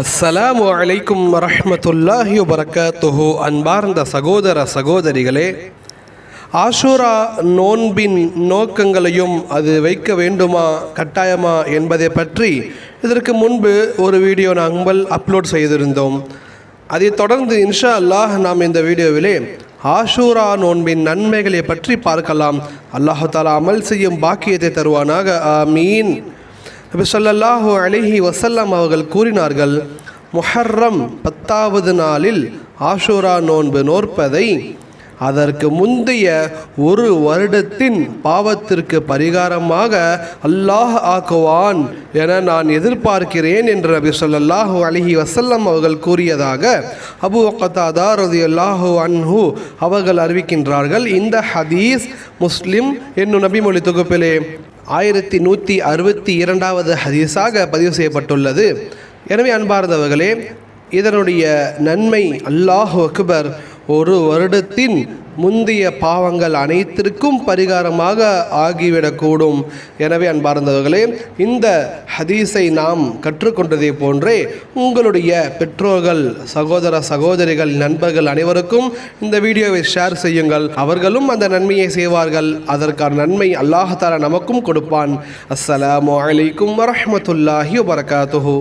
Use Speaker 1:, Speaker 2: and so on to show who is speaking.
Speaker 1: அஸ்ஸலாமு அலைக்கும் வரஹ்மத்துல்லாஹி வபரகாத்துஹு. அன்பார்ந்த சகோதர சகோதரிகளே, ஆஷூரா நோன்பின் நோக்கங்களையும் அது வைக்க வேண்டுமா கட்டாயமா என்பதை பற்றி இதற்கு முன்பு ஒரு வீடியோ நாங்கள் அப்லோட் செய்திருந்தோம். அதைத் தொடர்ந்து இன்ஷா அல்லாஹ் நாம் இந்த வீடியோவிலே ஆஷூரா நோன்பின் நன்மைகளை பற்றி பார்க்கலாம். அல்லாஹு தஆலா அமல் செய்யும் பாக்கியத்தை தருவானாக, ஆமீன். நபி ஸல்லல்லாஹு அலைஹி வஸல்லம் அவர்கள் கூறினார்கள், முஹர்ரம் 10வது நாளில் ஆஷூரா நோன்பு நோற்பதை அதற்கு முந்தைய ஒரு வருடத்தின் பாவத்திற்கு பரிகாரமாக அல்லாஹ் ஆக்குவான் என நான் எதிர்பார்க்கிறேன் என்று நபி ஸல்லல்லாஹு அலைஹி வஸல்லம் அவர்கள் கூறியதாக அபூ கதாதா ரலியல்லாஹு அன்ஹு அவர்கள் அறிவிக்கின்றார்கள். இந்த ஹதீஸ் முஸ்லிம் என்னும் நபிமொழி தொகுப்பிலே 1162வது ஹதீஸாக பதிவு செய்யப்பட்டுள்ளது. எனவே அன்பார்ந்தவர்களே, இதனுடைய நன்மை அல்லாஹு அக்பர், ஒரு வருடத்தின் முந்தைய பாவங்கள் அனைத்திற்கும் பரிகாரமாக ஆகிவிடக்கூடும். எனவே அன்பார்ந்தவர்களே, இந்த ஹதீஸை நாம் கற்றுக்கொண்டதை போன்றே உங்களுடைய பெற்றோர்கள், சகோதர சகோதரிகள், நண்பர்கள் அனைவருக்கும் இந்த வீடியோவை ஷேர் செய்யுங்கள். அவர்களும் அந்த நன்மையை செய்வார்கள். அதற்கான நன்மை அல்லாஹ் தஆலா நமக்கும் கொடுப்பான். அஸ்ஸலாமு அலைக்கும் வரஹ்மத்துல்லாஹி வபரகாத்துஹு.